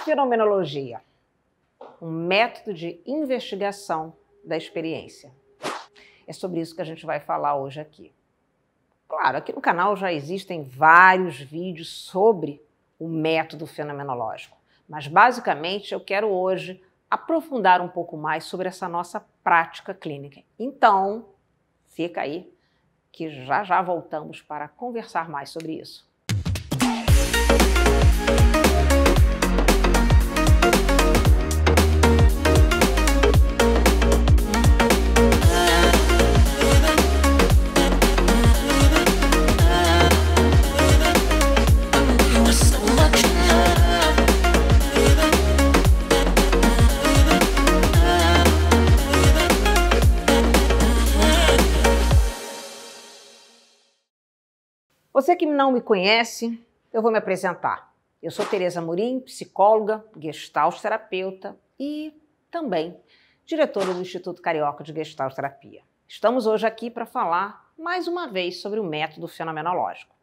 Fenomenologia, um método de investigação da experiência. É sobre isso que a gente vai falar hoje aqui. Claro, aqui no canal já existem vários vídeos sobre o método fenomenológico, mas basicamente eu quero hoje aprofundar um pouco mais sobre essa nossa prática clínica. Então, fica aí que já já voltamos para conversar mais sobre isso. Você que não me conhece, eu vou me apresentar. Eu sou Tereza Amorim, psicóloga, gestalt terapeuta e também diretora do Instituto Carioca de Gestalt Terapia. Estamos hoje aqui para falar mais uma vez sobre o método fenomenológico.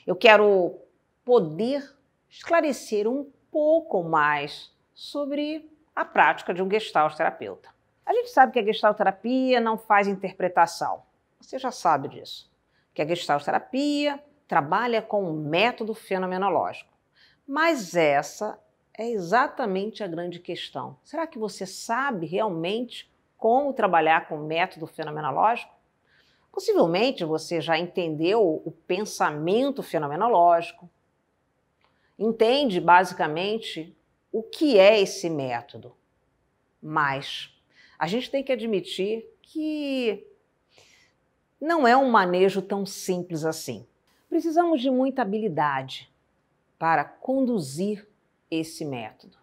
Eu quero poder esclarecer um pouco mais sobre a prática de um gestalt terapeuta. A gente sabe que a gestalt terapia não faz interpretação. Você já sabe disso. Que a gestalt terapia trabalha com um método fenomenológico. Mas essa é exatamente a grande questão. Será que você sabe realmente como trabalhar com o método fenomenológico? Possivelmente você já entendeu o pensamento fenomenológico, entende basicamente o que é esse método. Mas a gente tem que admitir que não é um manejo tão simples assim. Precisamos de muita habilidade para conduzir esse método.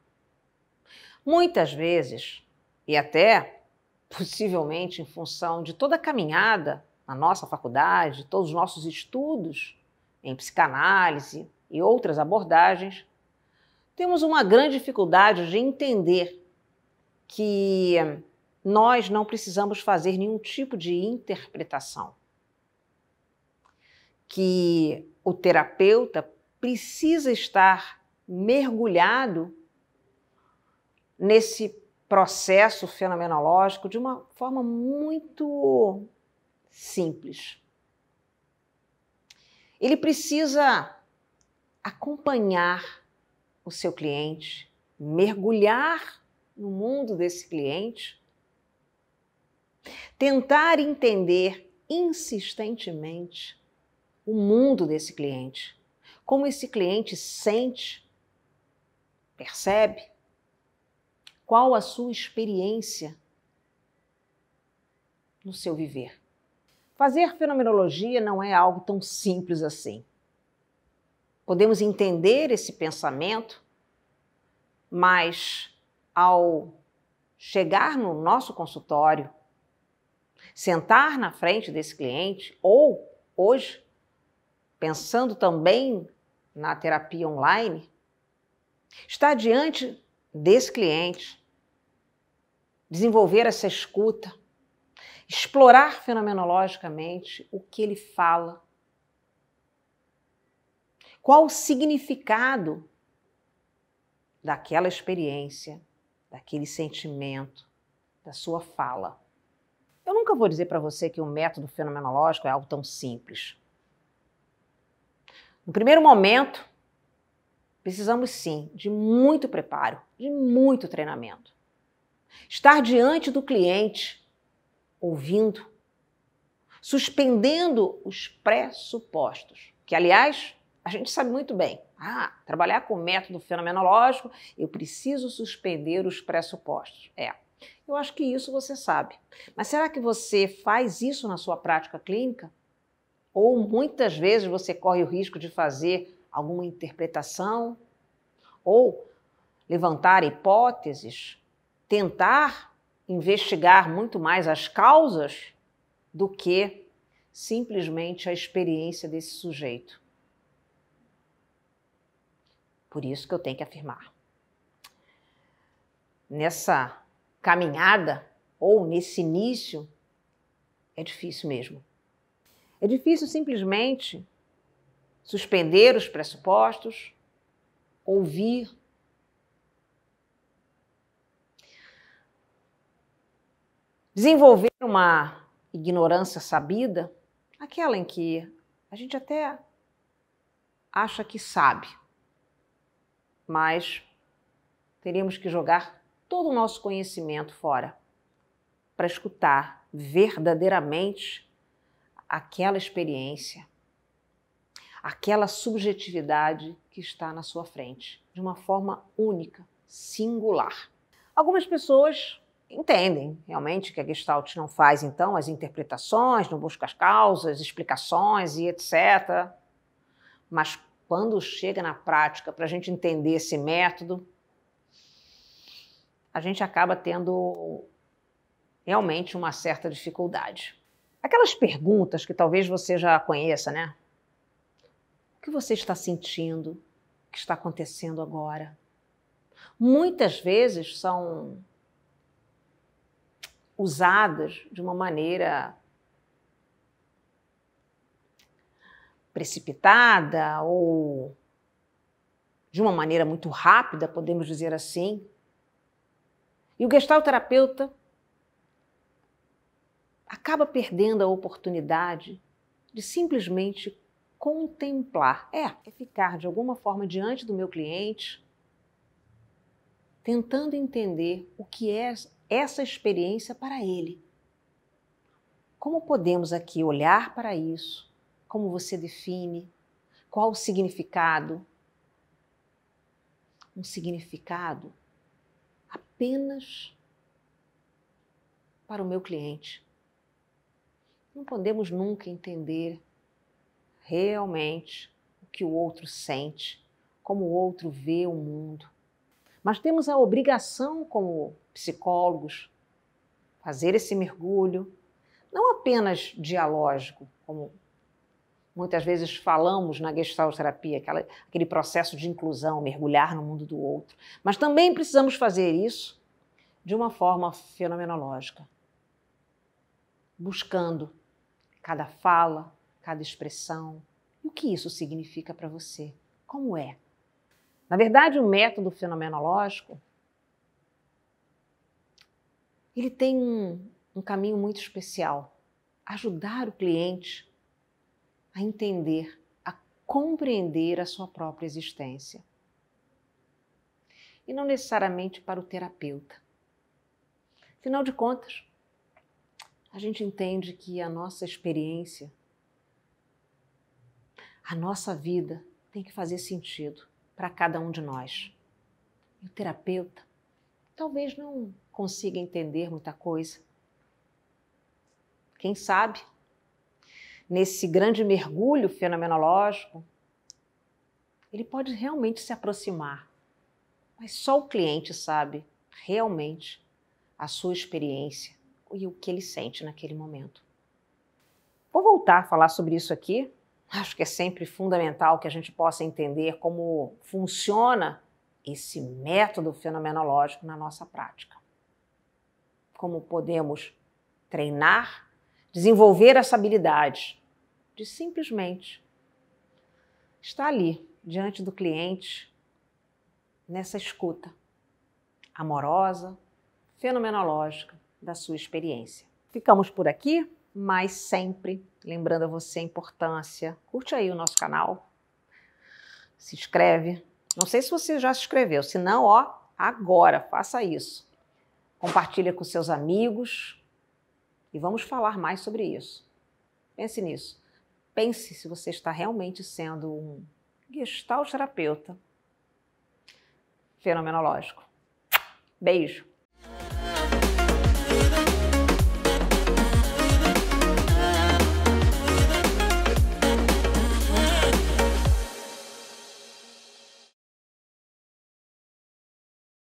Muitas vezes, e até possivelmente em função de toda a caminhada na nossa faculdade, todos os nossos estudos em psicanálise e outras abordagens, temos uma grande dificuldade de entender que nós não precisamos fazer nenhum tipo de interpretação. Que o terapeuta precisa estar mergulhado nesse processo fenomenológico de uma forma muito simples. Ele precisa acompanhar o seu cliente, mergulhar no mundo desse cliente, tentar entender insistentemente o mundo desse cliente, como esse cliente sente, percebe, qual a sua experiência no seu viver. Fazer fenomenologia não é algo tão simples assim. Podemos entender esse pensamento, mas ao chegar no nosso consultório, sentar na frente desse cliente ou, hoje, pensando também na terapia online, estar diante desse cliente, desenvolver essa escuta, explorar fenomenologicamente o que ele fala, qual o significado daquela experiência, daquele sentimento, da sua fala. Eu nunca vou dizer para você que o método fenomenológico é algo tão simples. No primeiro momento, precisamos sim de muito preparo, de muito treinamento. Estar diante do cliente, ouvindo, suspendendo os pressupostos, que aliás, a gente sabe muito bem. Trabalhar com o método fenomenológico, eu preciso suspender os pressupostos. Eu acho que isso você sabe. Mas será que você faz isso na sua prática clínica? Ou muitas vezes você corre o risco de fazer alguma interpretação, ou levantar hipóteses, tentar investigar muito mais as causas do que simplesmente a experiência desse sujeito. Por isso que eu tenho que afirmar. Nessa caminhada, ou nesse início, é difícil mesmo. É difícil simplesmente suspender os pressupostos, ouvir, Desenvolver uma ignorância sabida, aquela em que a gente até acha que sabe, mas teríamos que jogar todo o nosso conhecimento fora para escutar verdadeiramente aquela experiência, aquela subjetividade que está na sua frente, de uma forma única, singular. Algumas pessoas entendem realmente que a Gestalt não faz, então, as interpretações, não busca as causas, explicações e etc. Mas quando chega na prática para a gente entender esse método, a gente acaba tendo realmente uma certa dificuldade. Aquelas perguntas que talvez você já conheça, né? O que você está sentindo? O que está acontecendo agora? Muitas vezes são usadas de uma maneira precipitada ou de uma maneira muito rápida, podemos dizer assim. E o gestalterapeuta acaba perdendo a oportunidade de simplesmente contemplar, é ficar de alguma forma diante do meu cliente, tentando entender o que é essa experiência para ele. Como podemos aqui olhar para isso? Como você define? Qual o significado? Um significado apenas para o meu cliente. Não podemos nunca entender realmente o que o outro sente, como o outro vê o mundo. Mas temos a obrigação, como psicólogos, fazer esse mergulho, não apenas dialógico, como muitas vezes falamos na gestalterapia, aquele processo de inclusão, mergulhar no mundo do outro, mas também precisamos fazer isso de uma forma fenomenológica, buscando cada fala, cada expressão, e o que isso significa para você, como é. Na verdade, o método fenomenológico, ele tem um caminho muito especial, ajudar o cliente a entender, a compreender a sua própria existência. E não necessariamente para o terapeuta. Afinal de contas, a gente entende que a nossa experiência, a nossa vida tem que fazer sentido para cada um de nós. E o terapeuta talvez não consiga entender muita coisa. Quem sabe, nesse grande mergulho fenomenológico, ele pode realmente se aproximar, mas só o cliente sabe realmente a sua experiência e o que ele sente naquele momento. Vou voltar a falar sobre isso aqui. Acho que é sempre fundamental que a gente possa entender como funciona esse método fenomenológico na nossa prática. Como podemos treinar, desenvolver essa habilidade de simplesmente estar ali, diante do cliente, nessa escuta amorosa, fenomenológica da sua experiência. Ficamos por aqui, mas sempre lembrando a você a importância. Curte aí o nosso canal, se inscreve. Não sei se você já se inscreveu, se não, ó, agora faça isso. Compartilha com seus amigos e vamos falar mais sobre isso. Pense nisso. Pense se você está realmente sendo um gestalterapeuta fenomenológico. Beijo!